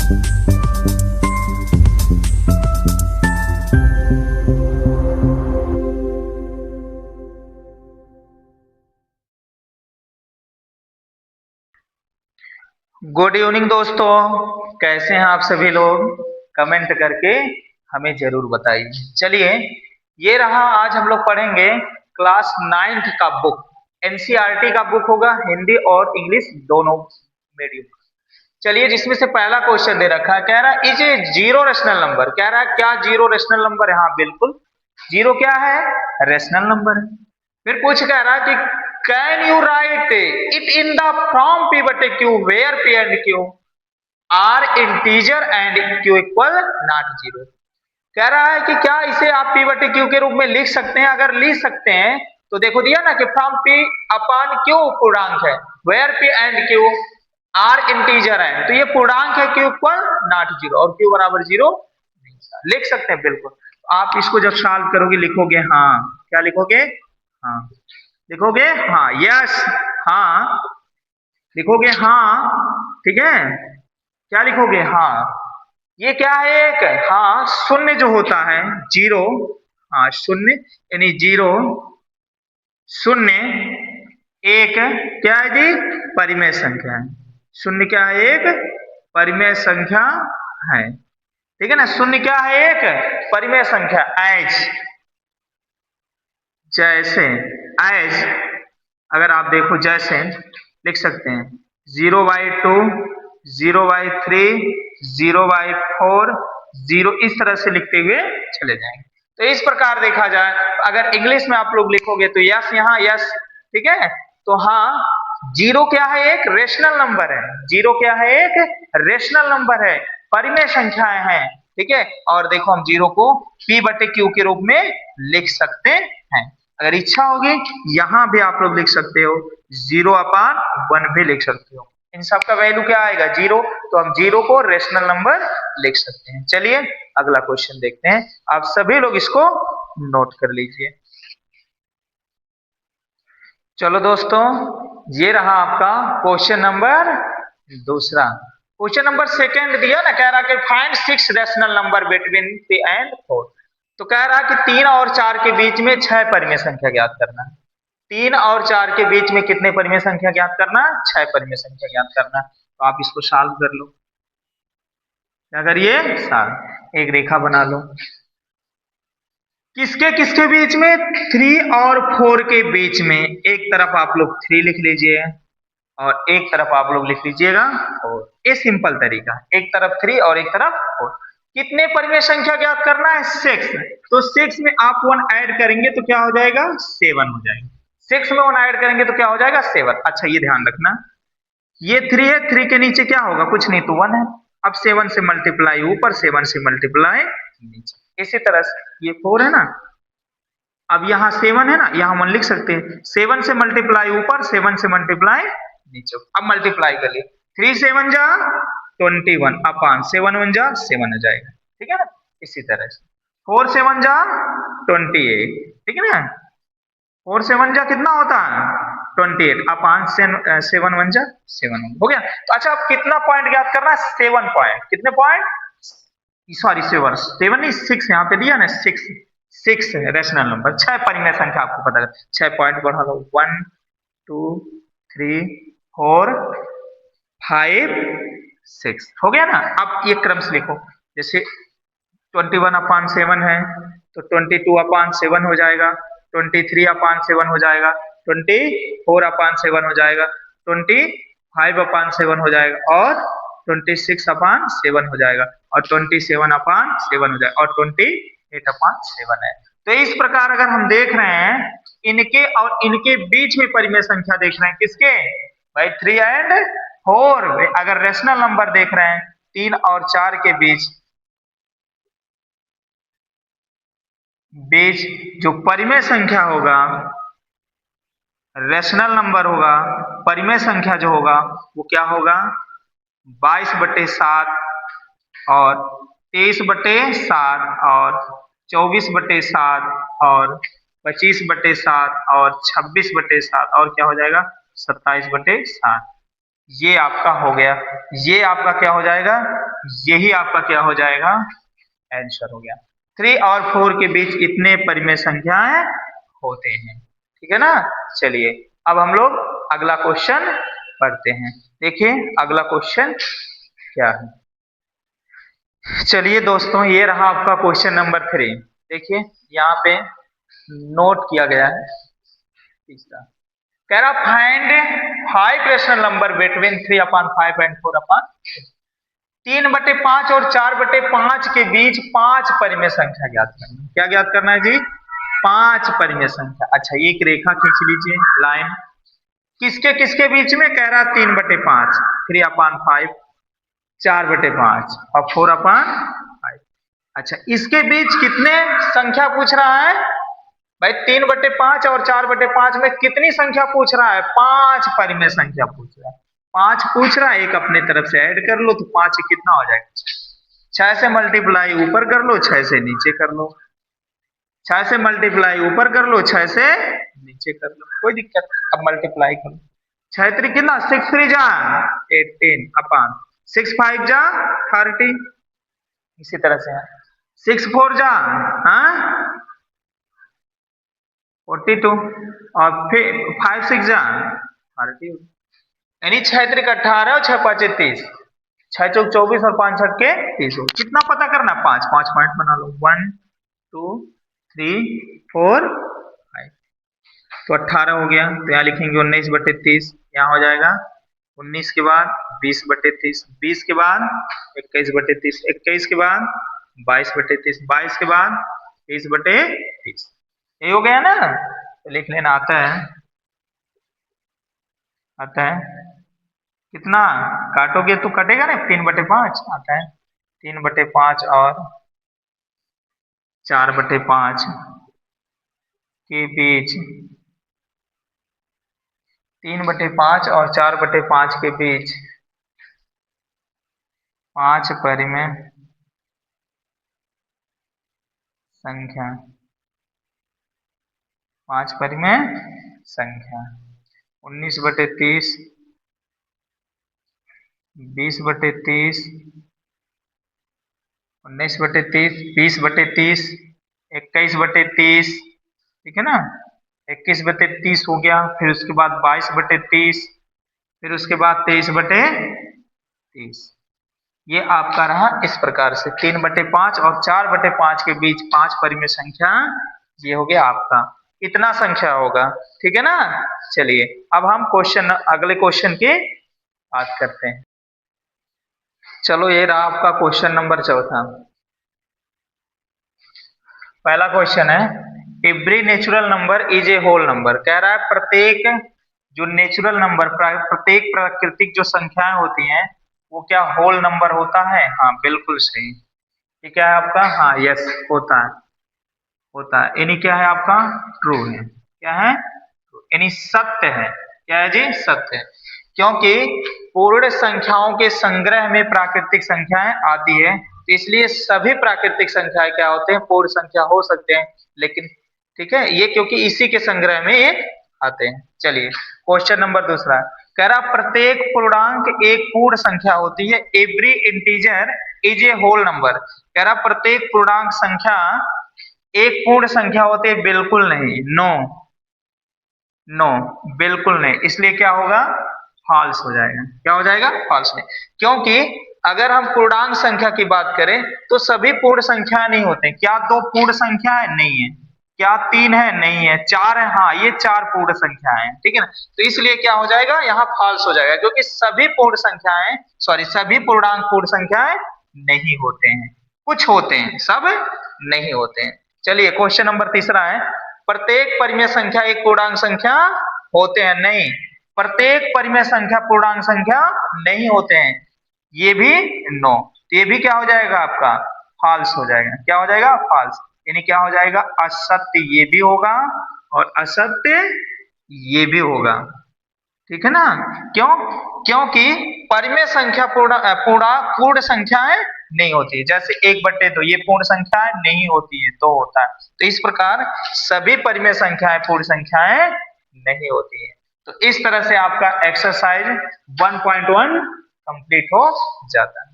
Good evening दोस्तों, कैसे हैं आप सभी लोग? कमेंट करके हमें जरूर बताइए। चलिए, ये रहा, आज हम लोग पढ़ेंगे क्लास 9th का बुक। एनसीईआरटी का बुक होगा, हिंदी और इंग्लिश दोनों मीडियम। चलिए, जिसमें से पहला क्वेश्चन दे रखा है, कह रहा है is a zero rational number. कह रहा है क्या जीरो रेशनल नंबर है? हाँ बिल्कुल, जीरो क्या है? रेशनल नंबर है। फिर कुछ कह रहा है कि can you write it in the form P बटे Q where P and Q are integer and Q equal not zero. कह रहा है कि क्या इसे आप पी बटे क्यू के रूप में लिख सकते हैं? अगर लिख सकते हैं तो देखो दिया ना कि फ्रॉम पी अपॉन क्यू पूर्णांक है, where P and Q are integer है, तो ये पूर्णांक है, क्यू इक्वल नॉट जीरो और क्यू बराबर जीरो लिख सकते हैं बिल्कुल। आप इसको जब सॉल्व करोगे लिखोगे हाँ, क्या लिखोगे? हाँ लिखोगे हाँ, यस हाँ लिखोगे हाँ, ठीक है। क्या लिखोगे? हाँ। ये क्या है? एक हाँ शून्य जो होता है जीरो, हाँ शून्य यानी जीरो शून्य एक क्या है जी? परिमेय संख्या है। शून्य क्या है? एक परिमेय संख्या है, ठीक है ना। शून्य क्या है? एक परिमेय संख्या। एज जैसे एज अगर आप देखो जैसे लिख सकते हैं 0/2 0/3 0/4 0, इस तरह से लिखते हुए चले जाएंगे। तो इस प्रकार देखा जाए, अगर इंग्लिश में आप लोग लिखोगे तो यस यहाँ यस, ठीक है। तो हाँ, जीरो क्या है? एक रेशनल नंबर है। जीरो क्या है? एक रेशनल नंबर है, परिमेय संख्याएं हैं, ठीक है। और देखो हम जीरो को पी बटे क्यू के रूप में लिख सकते हैं। अगर इच्छा होगी यहां भी आप लोग लिख सकते हो, 0/1 भी लिख सकते हो। इन सब का वैल्यू क्या आएगा? जीरो। तो हम जीरो को रेशनल नंबर लिख सकते हैं। चलिए अगला क्वेश्चन देखते हैं, आप सभी लोग इसको नोट कर लीजिए। चलो दोस्तों, ये रहा आपका क्वेश्चन नंबर दूसरा। क्वेश्चन नंबर सेकंड दिया ना, कह रहा कि find 6 rational number between 3 and 4। तो कह रहा कि 3 और 4 के बीच में 6 परिमेय संख्या ज्ञात करना है। 3 और 4 के बीच में कितने परिमेय संख्या ज्ञात करना? 6 परिमेय संख्या ज्ञात करना। तो आप इसको सॉल्व कर लो। क्या करिए? सॉल्व। एक रेखा बना लो। किसके किसके बीच में? 3 और 4 के बीच में। एक तरफ आप लोग 3 लिख लीजिए और एक तरफ आप लोग लिख लीजिएगा 4। ये सिंपल तरीका, एक तरफ 3 और एक तरफ 4। कितने परिमेय संख्या ज्ञात करना है? 6। तो 6 में आप 1 ऐड करेंगे तो क्या हो जाएगा? 7 हो जाएगा। 6 में 1 ऐड करेंगे तो क्या हो जाएगा? 7। अच्छा ये ध्यान रखना, ये 3 है, 3 के नीचे क्या होगा? कुछ नहीं, तो 1 है। अब 7 से मल्टीप्लाई ऊपर, 7 से मल्टीप्लाई नीचे। इसी तरह से ये 4 है ना, अब यहाँ 7 है ना, यहाँ 1 लिख सकते हैं। 7 से मल्टीप्लाई ऊपर, 7 से मल्टीप्लाई नीचे। अब मल्टीप्लाई कर लिए, 3 7 जा 21 अपॉन 7 1 जा 7 हो जाएगा, ठीक है ना। इसी तरह से 4 7 जा 28, ठीक है ना। 4 7 जा कितना होता है? 28 अपॉन 7 1 जा 7 हो गया। तो अच्छा, अब कितना पॉइंट ज्ञात करना है? 7 पॉइंट। कितने पॉइंट? सॉरी 7 नहीं 6 यहाँ पे दिया ना, 6 है रेशनल नंबर। 6 परिमेय संख्या आपको पता है। 6 पॉइंट बढ़ा लो, 1 2 3 4 5 6 हो गया ना। अब ये क्रम से लिखो, जैसे 21/7 है तो 22/7 हो जाएगा, 23/7 हो जाएगा, 24/7 हो जाएगा, 25/7 हो जाएगा और 26/7 हो जाएगा और 27/7 हो जाएगा और 28/7 है। तो इस प्रकार अगर हम देख रहे हैं, इनके और इनके बीच में परिमेय संख्या देख रहे हैं, किसके भाई? 3 एंड 4। अगर रेशनल नंबर देख रहे हैं 3 और 4 के बीच जो परिमेय संख्या होगा, रेशनल नंबर होगा, परिमेय संख्या जो होगा वो क्या होगा? 22/7 और 23/7 और 24/7 और 25/7 और 26/7 और क्या हो जाएगा? 27/7। ये आपका हो गया, ये आपका क्या हो जाएगा, यही आपका क्या हो जाएगा, आंसर हो गया। 3 और 4 के बीच इतने परिमेय संख्याएं होते हैं, ठीक है ना। चलिए अब हम लोग अगला क्वेश्चन पढ़ते हैं। देखिए अगला क्वेश्चन क्या है। चलिए दोस्तों, ये रहा आपका क्वेश्चन नंबर 3। देखिए यहाँ पे नोट किया गया है तीसरा, कह रहा find 5 rational number between 3/5 and 4/3। 3/5 और 4/5 के बीच 5 परिमेय संख्या ज्ञात करना। क्या ज्ञात करना है जी, 5 परिमेय संख्या। अच्छा ये एक रेखा खींच लीजिए, लाइन, किसके किसके बीच में, कह रहा 3/5, 3/5, 4/5 और 4/5। अच्छा इसके बीच कितने संख्या पूछ रहा है भाई, 3/5 और 4/5 में कितनी संख्या पूछ रहा है, 5 परिमेय संख्या पूछ रहा है। 5 पूछ रहा है, एक अपने तरफ से ऐड कर लो तो 5 कितना हो जाएगा, 6 से मल्टीप्लाई ऊपर कर लो, 6 से नीचे कर लो, 6 से मल्टीप्लाई ऊपर कर लो, 6 से नीचे कर लो, कोई दिक्कत। अब मल्टीप्लाई करो, 6 3 कितना, 6 3 जा 18 अपॉन 6 5 जा 30, इसी तरह से 6 4 जा 42 और फिर 5 6 जा 30, यानी 6 3 18 और 6 5 30, 6 4 24 और 5 6 के 30। कितना पता करना, 5 5 पॉइंट बना लो, 1 2 3 4 5, तो 18 हो गया। तो यहाँ लिखेंगे 19/30, यहाँ हो जाएगा 19 के बाद 20/30, 20 के बाद 21/30, 21 के बाद 22/30, 22 के बाद 23/30, ये हो गया ना। तो लिख लेना, आता है कितना, काटोगे तो कटेगा ना, 3/5 आता है, 3/5 और 4/5 के बीच, 3/5 और 4/5 के बीच 5 परिमेय संख्या, 5 परिमेय संख्या, 19/30, 20/30, 19/30, 20/30, 21/30, ठीक है ना, 21/30 हो गया। फिर उसके बाद 22/30, फिर उसके बाद 23/30। ये आपका रहा इस प्रकार से, 3/5 और 4/5 के बीच 5 परिमेय संख्या, ये हो गया आपका, इतना संख्या होगा, ठीक है ना। चलिए अब हम अगले क्वेश्चन की बात करते हैं। चलो ये रहा आपका क्वेश्चन नंबर 4। पहला क्वेश्चन है, every natural number is a whole number. कह रहा है प्रत्येक जो नेचुरल नंबर, प्रत्येक प्राकृतिक जो संख्याएं होती हैं वो क्या होल नंबर होता है। हाँ बिल्कुल सही, ये क्या है आपका, हाँ यस होता है, होता है, यानी क्या है आपका, ट्रू है, क्या है, यानी सत्य है, क्या है जी, सत्य है। क्योंकि पूर्ण संख्याओं के संग्रह में प्राकृतिक संख्याएं आती है, तो इसलिए सभी प्राकृतिक संख्याएं क्या होते हैं, पूर्ण संख्या हो सकते हैं, लेकिन ठीक है ये क्योंकि इसी के संग्रह में ये आते हैं। चलिए क्वेश्चन नंबर 2, कह रहा प्रत्येक पूर्णांक एक पूर्ण संख्या होती है। Every integer is a whole number. कह रहा प्रत्येक पूर्णांक संख्या एक पूर्ण संख्या होती है, बिल्कुल नहीं, नो नो बिल्कुल नहीं, इसलिए क्या होगा, फॉल्स हो जाएगा। क्या हो जाएगा, फॉल्स नहीं, क्योंकि अगर हम पूर्णांक संख्या की बात करें तो सभी पूर्ण संख्या नहीं होते। क्या 2 पूर्ण संख्या है, नहीं है। क्या 3 है, नहीं है। 4 है, हाँ ये 4 पूर्ण संख्या है, ठीक है ना। तो इसलिए क्या हो जाएगा, यहाँ फॉल्स हो जाएगा, क्योंकि सभी पूर्ण संख्याएं, सभी पूर्णांक पूर्ण संख्याएं नहीं होते हैं, कुछ होते हैं, सब नहीं होते हैं। चलिए क्वेश्चन नंबर 3 है, प्रत्येक परिमेय संख्या एक पूर्णांक संख्या होते हैं, नहीं, प्रत्येक परिमेय संख्या पूर्णांक संख्या नहीं होते हैं, ये भी नो, तो ये भी क्या हो जाएगा आपका, फॉल्स हो जाएगा। क्या हो जाएगा, फॉल्स, यानी क्या हो जाएगा, असत्य ये भी होगा और असत्य ये भी होगा, ठीक है ना। क्यों, क्योंकि परिमेय संख्या पूर्ण संख्याएं नहीं होती, जैसे 1/2 ये पूर्ण संख्याएं नहीं होती है, तो होता है। तो इस प्रकार सभी परिमेय संख्याएं पूर्ण संख्याएं नहीं होती है। तो इस तरह से आपका एक्सरसाइज 1.1 कंप्लीट हो जाता है।